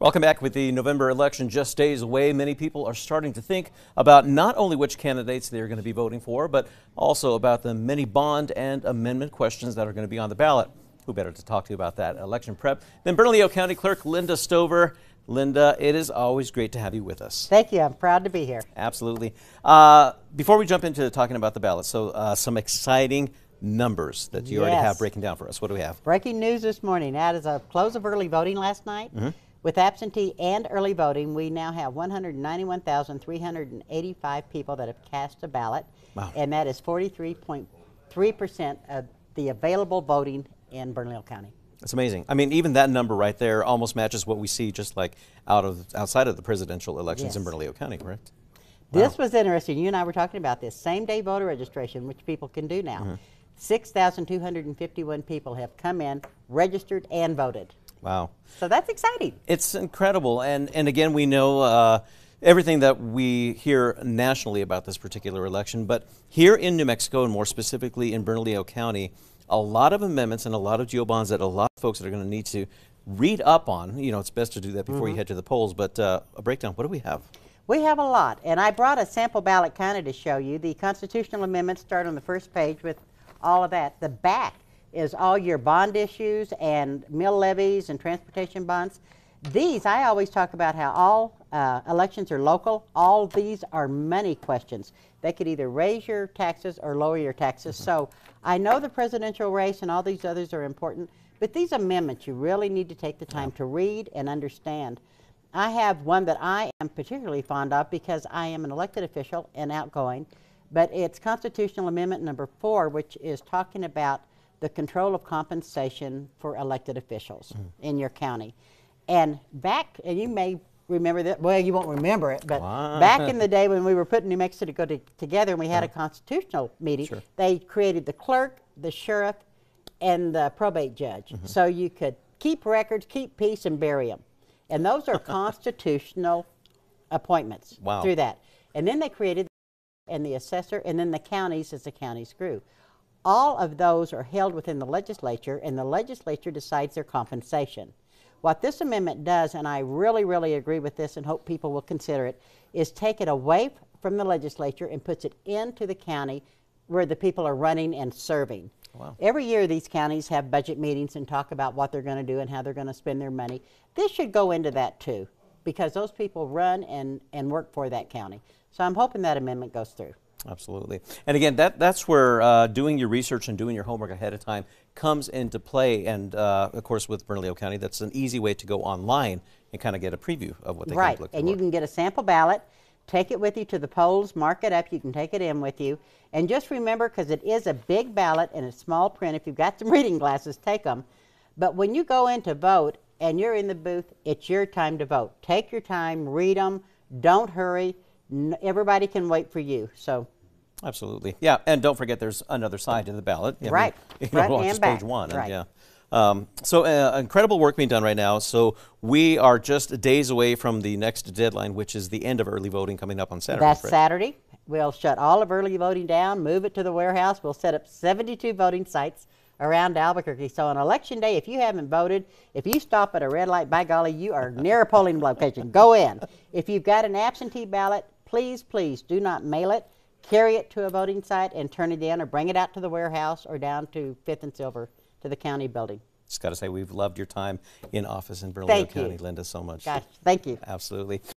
Welcome back. With the November election just days away, many people are starting to think about not only which candidates they're going to be voting for, but also about the many bond and amendment questions that are going to be on the ballot. Who better to talk to about that election prep than Bernalillo County Clerk Linda Stover. Linda, it is always great to have you with us. Thank you. I'm proud to be here. Absolutely. Before we jump into talking about the ballot, so some exciting numbers that you already have breaking down for us. What do we have? Breaking news this morning. That is a close of early voting last night. With absentee and early voting, we now have 191,385 people that have cast a ballot. Wow. And that is 43.3% of the available voting in Bernalillo County. That's amazing. I mean, even that number right there almost matches what we see just like outside of the presidential elections in Bernalillo County, correct? This was interesting. You and I were talking about this. Same-day voter registration, which people can do now. 6,251 people have come in, registered, and voted. Wow. So that's exciting. It's incredible. And again, we know everything that we hear nationally about this particular election. But here in New Mexico, and more specifically in Bernalillo County, a lot of amendments and a lot of GO bonds that a lot of folks are going to need to read up on. You know, it's best to do that before you head to the polls. But a breakdown, what do we have? We have a lot. And I brought a sample ballot kind of to show you. The constitutional amendments start on the first page with all of that. The back is all your bond issues and mill levies and transportation bonds. These, I always talk about how all elections are local. All these are money questions. They could either raise your taxes or lower your taxes. So I know the presidential race and all these others are important, but these amendments you really need to take the time to read and understand. I have one that I am particularly fond of because I am an elected official and outgoing, but it's Constitutional Amendment number 4, which is talking about the control of compensation for elected officials in your county. And back, and you may remember that, well, you won't remember it, but back in the day when we were putting New Mexico together and we had a constitutional meeting, they created the clerk, the sheriff, and the probate judge. So you could keep records, keep peace, and bury them. And those are constitutional appointments through that. And then they created and the assessor, and then the counties as the counties grew. All of those are held within the legislature, and the legislature decides their compensation. What this amendment does, and I really, really agree with this and hope people will consider it, is take it away from the legislature and puts it into the county where the people are running and serving. Wow. Every year these counties have budget meetings and talk about what they're going to do and how they're going to spend their money. This should go into that too, because those people run and work for that county. So I'm hoping that amendment goes through. Absolutely. And again, that's where doing your research and doing your homework ahead of time comes into play. And of course, with Bernalillo County, that's an easy way to go online and kind of get a preview of what they can look for. And you can get a sample ballot, take it with you to the polls, mark it up, you can take it in with you. And just remember, because it is a big ballot and it's small print, if you've got some reading glasses, take them. But when you go in to vote and you're in the booth, it's your time to vote. Take your time, read them, don't hurry. Everybody can wait for you. So, absolutely, yeah, and don't forget there's another side to the ballot. Front and back. Page one, and so incredible work being done right now. So we are just days away from the next deadline, which is the end of early voting coming up on Saturday. That's Saturday. We'll shut all of early voting down, move it to the warehouse. We'll set up 72 voting sites around Albuquerque. So on election day, if you haven't voted, if you stop at a red light, by golly, you are near a polling location. Go in. If you've got an absentee ballot, please, please do not mail it. Carry it to a voting site and turn it in, or bring it out to the warehouse or down to 5th and Silver to the county building. Just got to say, we've loved your time in office in Bernalillo County, Linda, so much. Gosh, thank you. Absolutely.